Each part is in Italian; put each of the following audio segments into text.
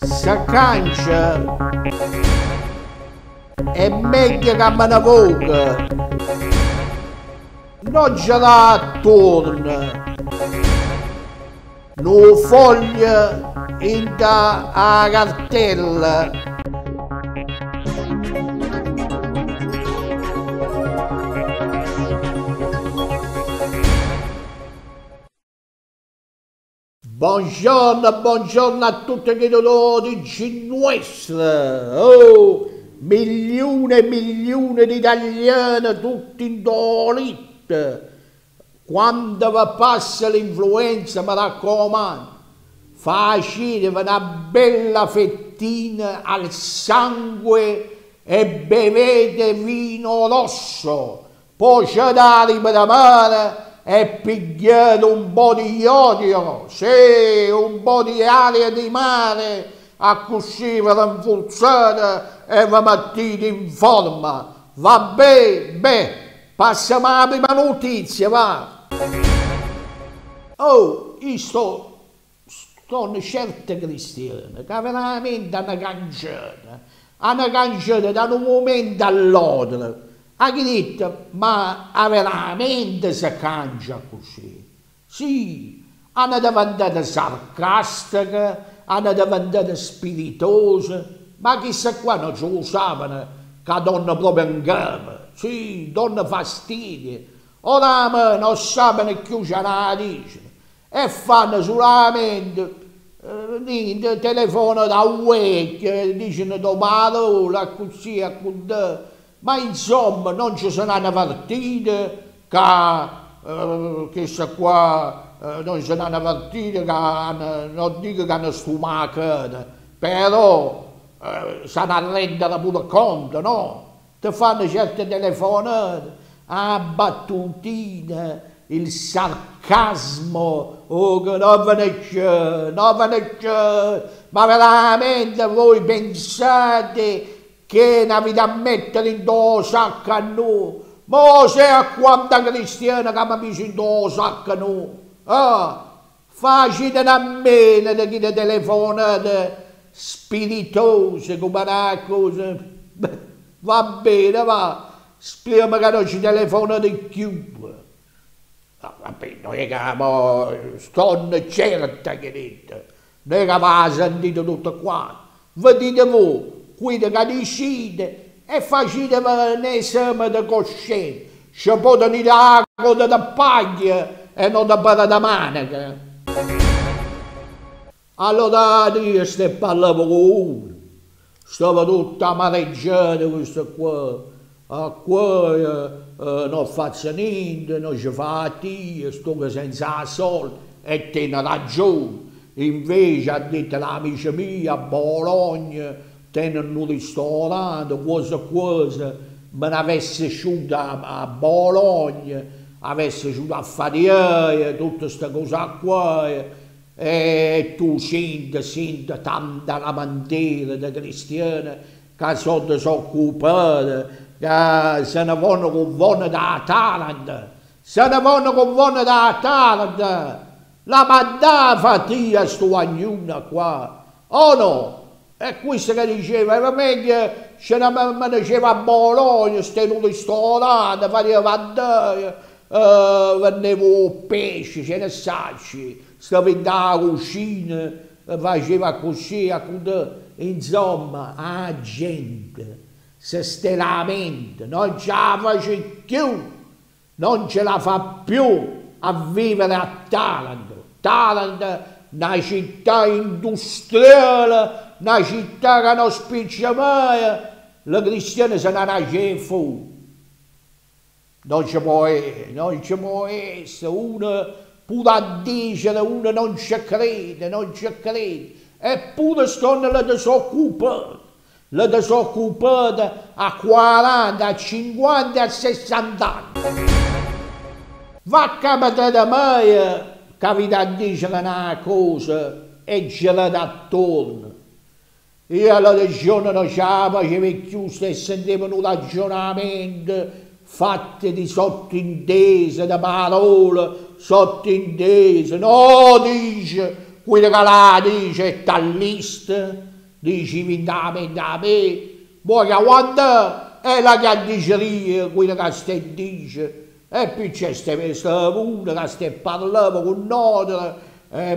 S'accancia è meglio che me ne voga, non ce l'ha attorno, no foglia in da cartella. Buongiorno, buongiorno a tutti i dolori cinquestri, oh, milioni e milioni di italiani tutti indoliti. Quando vi passa l'influenza, mi raccomando, facete una bella fettina al sangue e bevete vino rosso, poi c'è l'anima da mare e pigliate un po' di iodio, sì, un po' di aria di mare, a così vi rinforzate e vi mettete in forma. Vabbè, beh, passiamo alla prima notizia, va. Oh, io sono certe cristiane che veramente hanno cangiato da un momento all'altro. Ha detto, ma veramente si cangia così? Sì, hanno diventato sarcastiche, hanno diventato spiritose, ma chissà qua non ce lo sapevano che danno proprio in capo, sì, danno fastidio. Ora non sanno più ce la dicono e fanno solamente niente, telefono da vecchio, dicono da parola, così, a così. Ma insomma non ci saranno partite che se qua non ci saranno partite che non dico che hanno stomacato, però sanno rendere pure conto, no? Ti fanno certe telefonate, a battutine, il sarcasmo, oh che non ve ne c'è, non ve ne c'è, ma veramente voi pensate che ne avete a mettere in do sacca a noi? Ma se a quanta cristiana che mi dice in do sacca a noi? Facite a meno di che telefonate spiritose come una cosa. Va bene, va, speriamo che non ci telefonate più. Vabbè, non è che sto certa che dite, non è che va sentito tutto qua. Vedete voi, qui che decide e facete un esame di coscienza. Ci potete dire la coda da paglia e non da bara da manica. Allora io sto parlando con uno. Stava tutta amareggiata questa qua. Qua non faccio niente, non ci fa tia, sto senza soldi e tiene ragione. Invece ha detto l'amica mia a Bologna, tenen un ristorante, cosa, me ne avesse asciutto a Bologna, avesse asciutto a Fariaia, tutte queste cose qua, e tu senti tanta lamentela di cristiani che sono disoccupati, che se ne vanno con vone da Taranto, la mandava fatica sto agnuna qua, oh no? E questo che diceva, era meglio se me ne diceva a Bologna, stai in un ristorante, faceva vendevo pesce, ce ne sacci, stava in la cucina, faceva così, insomma, la gente se lamenta, non ce la face più, non ce la fa più a vivere a Taranto. Taranto è una città industriale, una città che non spiccia mai, le cristiane se ne nasce fuori. Non ci può essere, uno pure a dire, uno non ci crede, eppure stanno là disoccupati. la disoccupata a 40, a 50, a 60 anni. Va capitare da me che vi da dire una cosa e girate attorno. Io alla regione non ce la facevo più e sentivo un ragionamento fatto di sottintese, di parole sottintese. No, dice, quello che la dice è tallista, dice vindamente a me, poi che quando è la candiceria, quello che stai dice, e poi c'è questa pure che stai parlando con noi,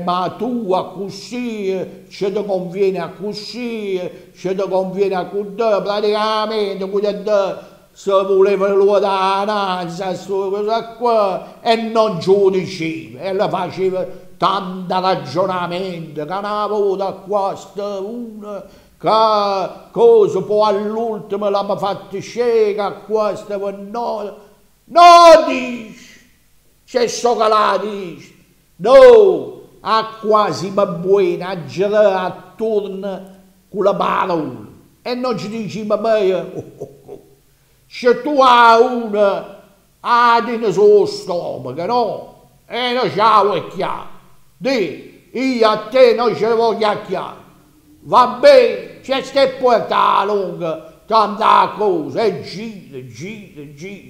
ma tu a così, ci ti conviene a così, ci ti conviene a così, praticamente quello se voleva l'uotananza, questa cosa qua, e non ci lo diceva, e le faceva tanto ragionamento, che una volta qua sta una, che cosa poi all'ultimo l'ha fatto scega, questa per noi, no dice, c'è so che la dice, no, a quasi ma buona, a girare attorno con la parola, e non ci diceva mai, se tu hai una, hai sullo stomaco, no? E non ce la vuoi chiaro. Dì, io a te non ce la voglio chiaro. Va bene, c'è stai portata lunga, tanta cosa, e gira.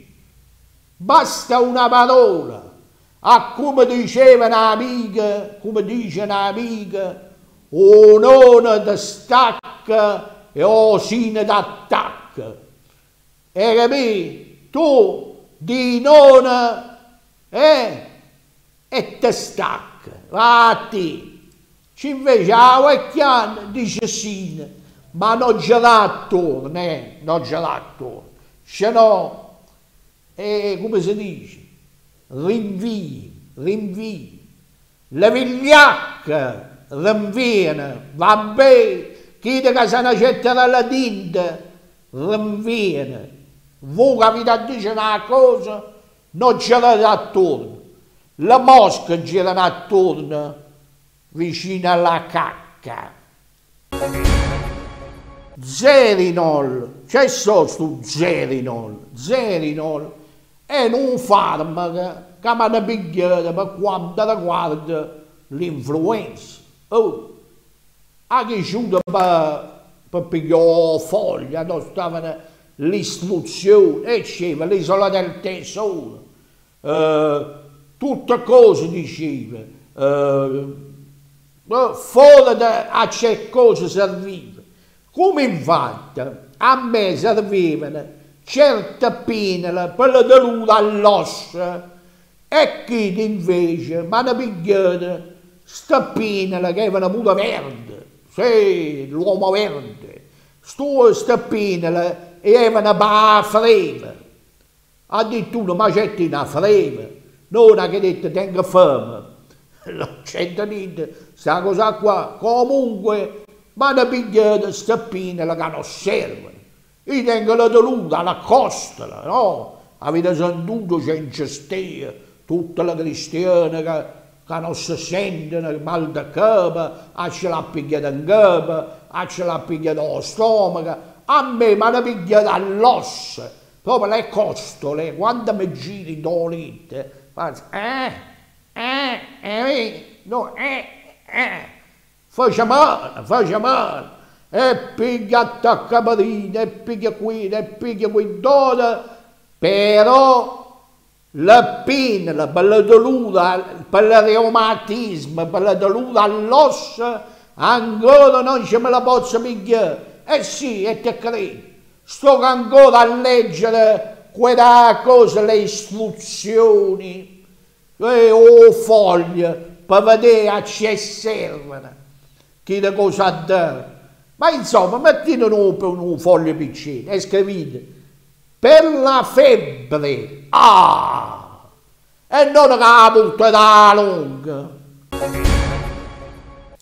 Basta una parola. A come diceva un'amica, come dice un'amica, o non ti stacca e o sine t'attacca. E capì? Tu di non e ti stacca, va a te. Ci invece la vecchiana dice sì, ma non ce l'ha attorno, non ce l'ha attorno. Se no, come si dice? Rinvii. La vigliacca rinviene, va bene, chi che se ne getterà la tinta, rinviene. Voi capite a dire una cosa, non ce l'ha attorno. Le mosche girano attorno, vicino alla cacca. Zerinol, c'è solo sto Zerinol. Zerinol è un farmaco che mi hanno pigliato per quanto riguarda l'influenza. Oh, anche giusto per pigliare foglia, non stavano l'istruzione, e diceva l'isola del tesoro, tutte cose diceva, fuori a c'è cosa serviva. Come infatti a me servivano certe pene per la tenuta all'ossa, e chi invece mi hanno pigliato sta pene che avevano pure verde, sì, l'uomo verde, sta pene e avevano la freva. Addirittura mi c'è una freva, non che detto tengo fame, non c'entra niente, sta cosa qua, comunque mi hanno pigliato sta pene che non servono. Io tengo la tenuta, la costola, no? Avete sentito c'è in cestia, tutte le cristiane che non si sentono, mal da capo, ce l'ha pigliata in capo, ce l'ha pigliata allo stomaco, a me mi hanno pigliato all'ossa, proprio le costole, quando mi giri dolente, faccio no, faccia male, e piglia attaccaparina, e piglia qui, e piglia quell'ora, però la pena, per la dolore, per il reumatismo, per la dolore all'ossa, ancora non ce me la posso pigliare. Sì, e te credo, sto ancora a leggere quella cosa, le istruzioni, o foglie, per vedere a che servono, che cosa dare. Ma insomma, mettete un foglio piccino e scrivete, per la febbre, e non che la butta da lunga.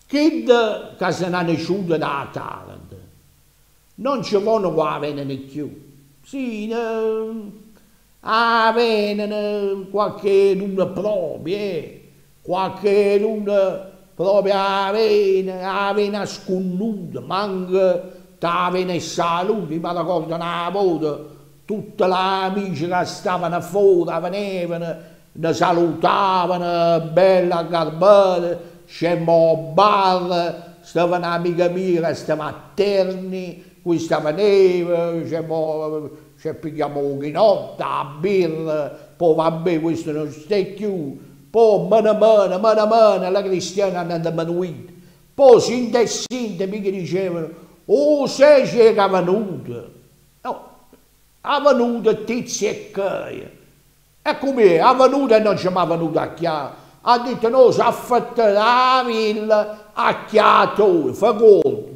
Chi che se ne è nasciuto da Taranto, non ci vanno qua a venire più. Sì, vengono qualche luna proprio, qualche luna proprio a vena sconnuta, manca stava in salute, mi ricordo una volta, tutti gli amici che stavano fuori venivano, ne salutavano, bella garbata, scemmo al bar, stava un'amica mia che stava a Terni, questa veniva, ci pigliamo un chinotto, a birra, poi vabbè questo non sta più, poi mano a mano, la cristiana è andata manuita. Poi sinte mi dicevano, oh sai che è venuto? No, è venuto Tizio e Caio. E com'è? È venuto e non ci mi è venuto a chiaro. Ha detto no, si è fatto la villa a chiatore, fa conto.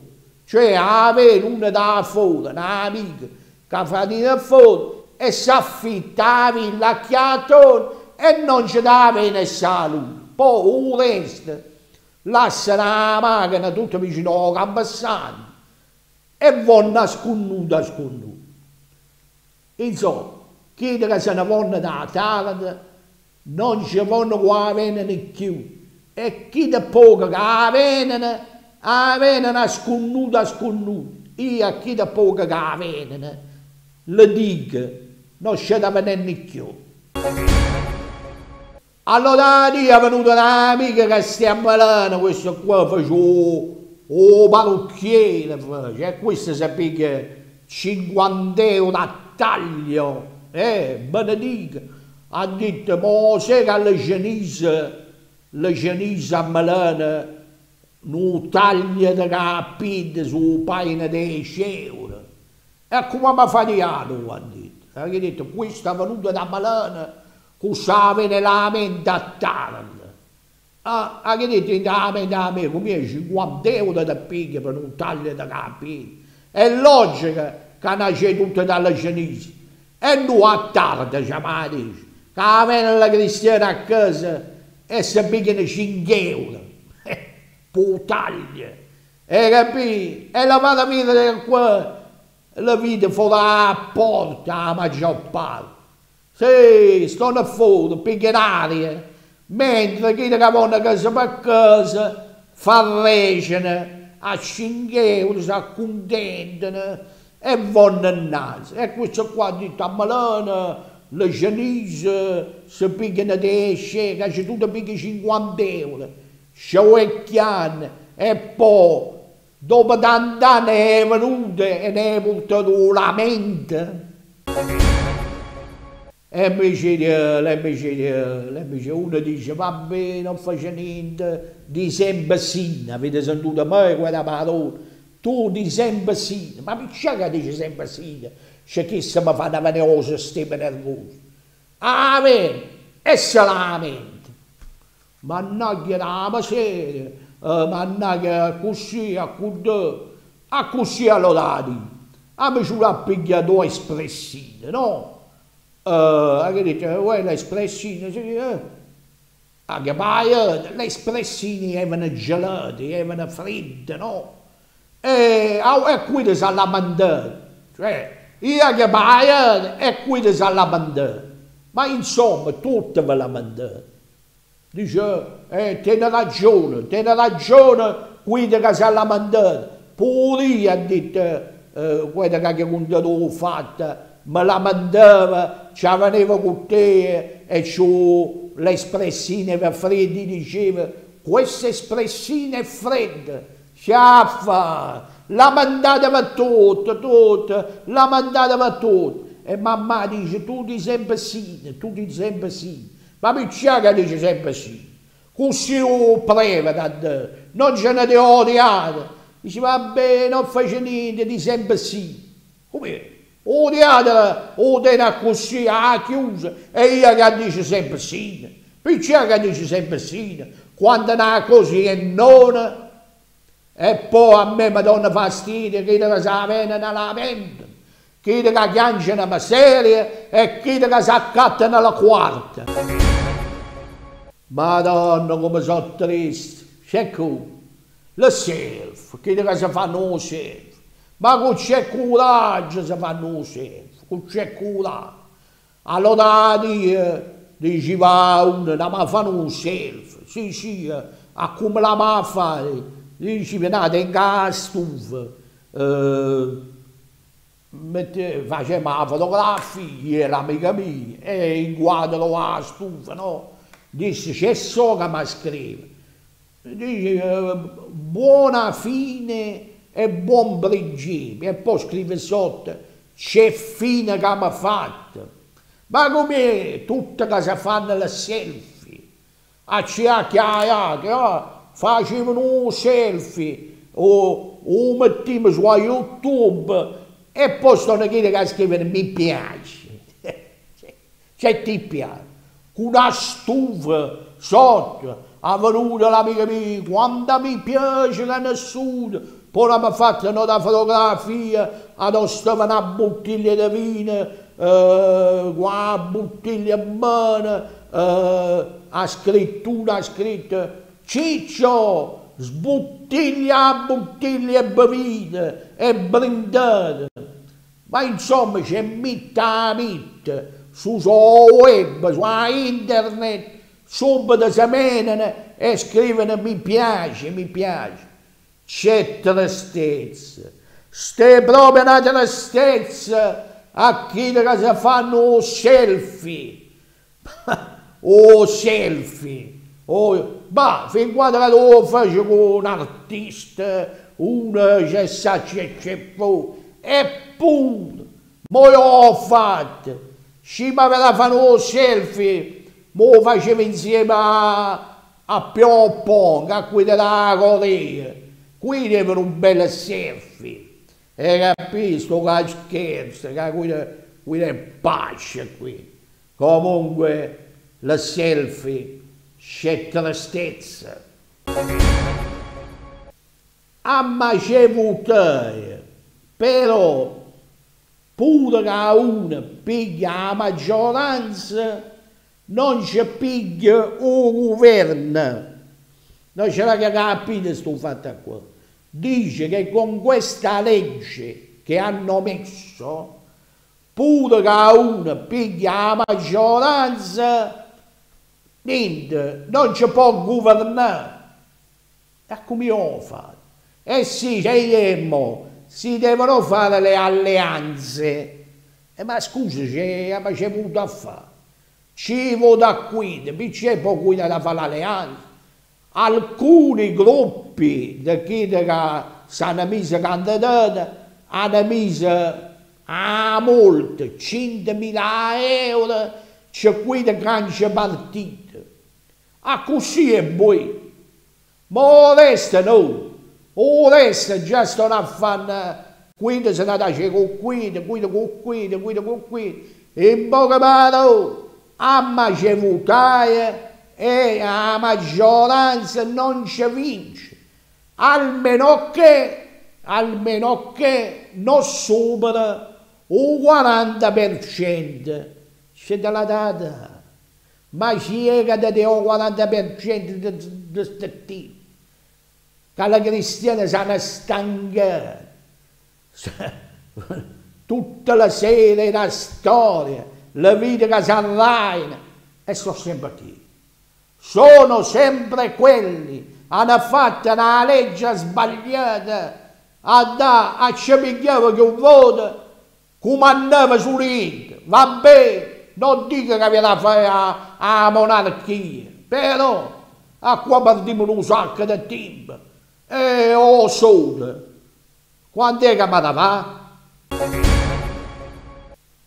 Cioè avere una da fuori, un'amica, che fa di fuori, e si affitta la villa a chiatore e non ci dà bene salute. Poi il resto lasciano la macchina tutta vicino al Camposanto e vanno a sconnuta. Insomma, chi che se ne vanno da Taranto non ci vanno qua vengono più. E chi da poco che vengono a sconnuta. Io a chi da poco che vengono le dico, non c'è da venire più. Allora lì è venuta un'amica che stiamo malando, questo qua faceva o parrucchiere, e questo sapeva 50 euro a taglio, benedica. Ha detto, ma sai che le cenise a Milano non tagliano di capite su paine di 10 euro. E come mi fatiato, ha detto. Ha detto, questo è venuto da Milano, cosa viene la mente a Taranto. Ha detto, la mente a me, come 50 euro da piglia per un taglio di capite. È logico che nasce tutto dalle cenise. E noi a Taranto, ci ma dice, che viene la cristiana a casa e si pigliano 5 euro. Putaglia. E capì? E la vada a vedere qua, la vita fuori a porta, a maggior parte. Sì, stanno fuori, pigliano aria, mentre chi che vanno a casa per casa, farrecciano a 5 euro, si accontentano e vanno a naso. E questo qua ha detto a Milano, le cenise si pigliano 10 euro, che c'è tutto piglia 50 euro. Sciovecchiano e poi dopo tanti anni è venuto e ne è portato la mente. E invece uno dice vabbè non faccio niente, di sempre sì, avete sentito mai quella parola? Tu di sempre sì, ma perché che dici sempre sì? C'è chi se mi fa da venire o sistema nervoso. Ah, bene, e se la mente. Mannaggia la miseria, mannaggia così, a così allora dico. A me ci vuole pigliare due espressive, no? Che dice, le espressive, sì, anche poi le espressive erano gelate, erano fredde, no? E qui si lamentano, cioè, io che poi e qui si lamentano. Ma insomma, tutte ve lamentate. Dice, tiene ragione, quello che si è lamentato. Pure io, ha detto, quello che ho fatto, mi lamentava, ci veniva con te e c'ho l'espressine per freddi, diceva, questa espressine è fredda, sciaffa, lamentate per tutto, lamentate per tutto. E mamma dice, tu di sempre sì. Ma perché che dice sempre sì? Così lo preva da te, non ce ne ho odiato. Dice, vabbè, non faccio niente, di sempre sì. Come? Odiate, odiate così, a chiusa, e io che dice sempre sì. Perché che dice sempre sì? Quando è così e non, e poi a me mi danno fastidio che si viene nella mente. Chi che chianciano la miseria e chi che si accattano la quarta. Madonna come sono triste, c'è qui, le self, chi che si fanno lo self, ma con c'è coraggio si fanno lo self, con c'è coraggio. Allora diceva uno, ma fanno lo self, sì, a come la va a fare, dice venate in casa stufa, faceva la fotografia, l'amica mia, e inquadro la stufa, no? Disse, c'è so che mi scrive. Dice, buona fine e buon principio. E poi scrive sotto, c'è fine che mi ha fatto. Ma come tutte che si fanno le selfie? A chiacchierare, facevano un selfie, o mettiamo su YouTube, e poi stanno chi che scrivono mi piace. C'è ti piace. Con una stufa sotto, ha venuto l'amica mia, quando mi piace che nessuno. Poi mi ha fatto una fotografia, dove stava una bottiglia di vino, una bottiglia buona, ha scritto, Ciccio, sbottiglia a bottiglia e bevita e brindate. Ma insomma c'è mitta a mitta, sul web, su internet, subito si menano e scrivono mi piace, mi piace. C'è tristezza, c'è proprio una tristezza a chi che si fanno selfie, selfie. Ma fin quando lo faccio con un artista, uno che sa c'è eppure, mo io ho fatto, ci mi aveva fatto un selfie, mo lo facevo insieme a Pioppong, a quelli della Corea, qui avevano un bel selfie, e capisco che scherzo, che qui è pace qui, comunque la selfie c'è tristezza. A macevute, però pure che uno piglia la maggioranza, non ci piglia un governo. Non ce l'ha capito sto fatto qua. Dice che con questa legge che hanno messo, pure che uno piglia la maggioranza, niente, non ci può governare. E come lo fa? Eh sì, si devono fare le alleanze. Ma scusa, ma c'è voluto a fare? Ci vota qui, perché poi qui da fare l'alleanza? Alcuni gruppi di chi che sono messi candidati hanno messo a molte 100.000 euro, c'è qui che cancia partito. A così è buono. Ma adesso no. Adesso già stanno a fare, quindi se ne dà con qui, e in poche parole, a ci votare e la maggioranza non ci vince, almeno che non supera il 40%. C'è della data, ma ci è che date il 40% di questo tipo. Che la cristiana sono stanca, tutta la sera la storia, la vita che si arraina, e sono sempre chi? Sono sempre quelli, hanno fatto una legge sbagliata, a ci pigliava che un voto, comandava sull'Inter, va bene, non dico che viene a fare la monarchia, però a qua partiamo un sacco di tempo. Sole, quando è che mi va?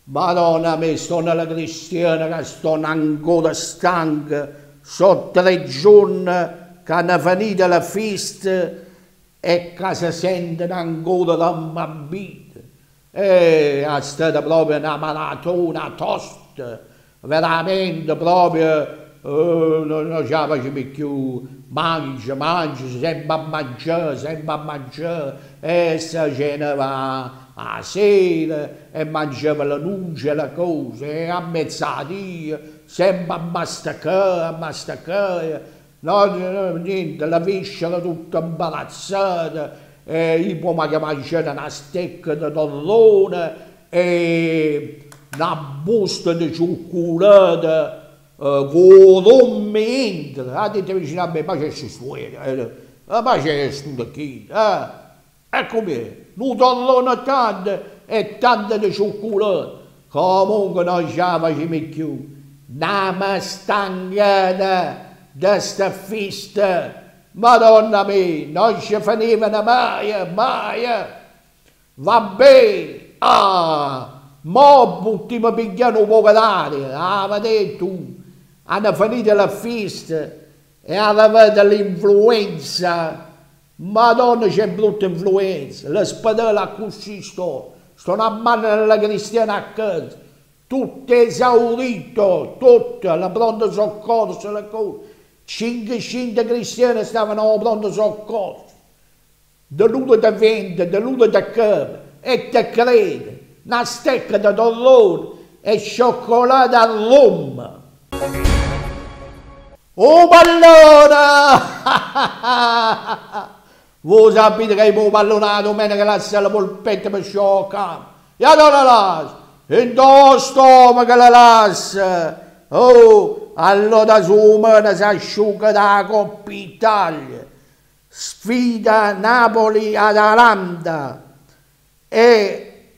Madonna mia, sto nella cristiana che sto ancora stanca, sono 3 giorni che hanno finito la festa e che si sentono ancora da bambini. È stata proprio una maratona tosta, veramente proprio. Non ce la facevo più, mangia, sempre a mangiare, e si cenava a sera, e mangiava la nuce, le cose, e a mezzadì, sempre a mastacare, no, niente, la viscera tutta imbarazzata, e io mi mangiavo una stecca di torrone, e una busta di cioccolata, con entra, ha detto vicino a me, ma c'è fuori, ma c'è sto qui, Eccomi, un torrone tanto e tanto di cioccolato. Comunque non ce la facciamo più. Andiamo stancata da sta festa. Madonna mia, non ci finivano mai, mai. Vabbè, mo buttiamo pigliando un po' d'aria, vedi tu. Hanno finito la festa e avete l'influenza. Madonna c'è brutta influenza, le spedale a così sto a mano della cristiana a casa, tutto esaurito, tutto, la pronto soccorso, le cose. 500 cristiani stavano a pronto soccorso, dell'uno da 20, dell'uno da capo, e te crede, una stecca di torrone e cioccolato al rum. Oh pallone! Voi sapete che il pallone la domenica lascia la polpetta per scioccare. E allora lascia, in tuo stomaco la lascia. Oh, allora su mano si asciuga da Coppa Italia. Sfida Napoli-Atalanta. E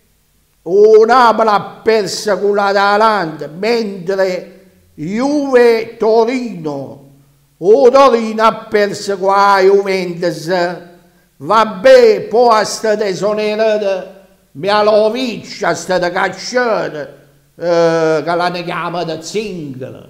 o Napoli ha perso con l'Atalanta, mentre Juve-Torino. O Torino ha perso con la Juventus. Vabbè, poi è stata esonerata Mialovic, è stata cacciata, che l'hanno chiamata Zingara.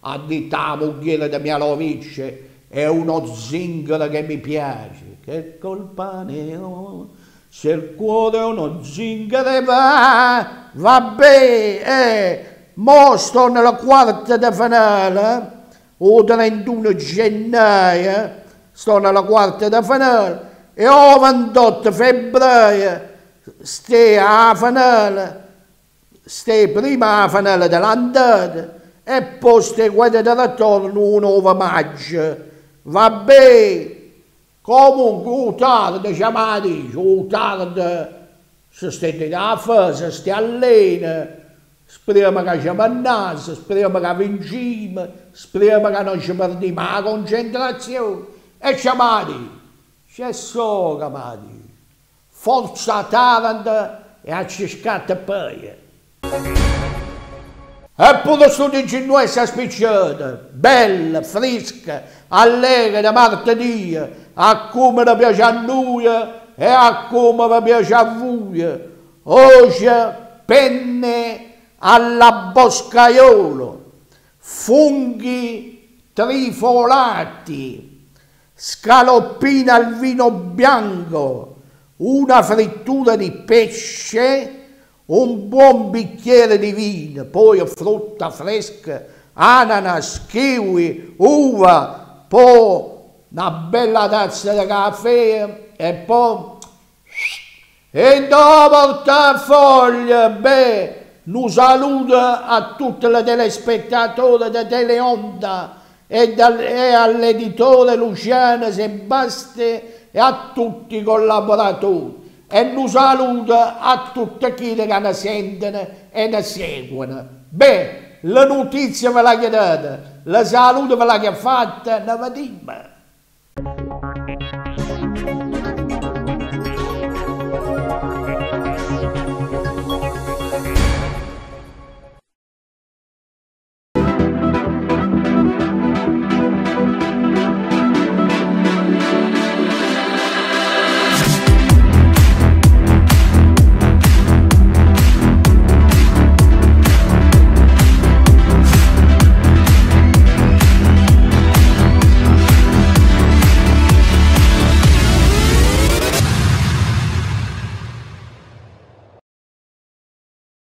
Ha detto la moglie di Mialovic, è uno zingaro che mi piace. Che colpa ne ho, se il cuore è uno zingaro va. Vabbè, mo sto nella quarta di finale, o 31 gennaio, sto nella quarta di finale, e o 28 febbraio, a finale, prima la finale dell'andata, e poi quella del ritorno un 9 maggio. Vabbè, comunque, tardi, tardi, se stai da fare, se stai allena, speriamo che ci mannasse, speriamo che vinciamo, speriamo che non ci perdiamo la concentrazione. E chiamati, c'è solo chiamati, forza Taranto e a ciscatta poi. E pure sto di Genuese spicciata, bella, fresca, allegra da martedì, a come mi piace a noi e a come mi piace a voi. Oggi penne alla boscaiolo, funghi trifolati, scaloppina al vino bianco, una frittura di pesce, un buon bicchiere di vino, poi frutta fresca, ananas, kiwi, uva, poi una bella tazza di caffè e poi e dopo portafoglio, un saluto a tutti i telespettatori di Teleonda e all'editore Luciano Sebasti e a tutti i collaboratori. E un saluto a tutti quelli che ne sentono e ne seguono. La notizia ve l'ha chiedata, la saluto ve l'ha fatta, ne vediamo.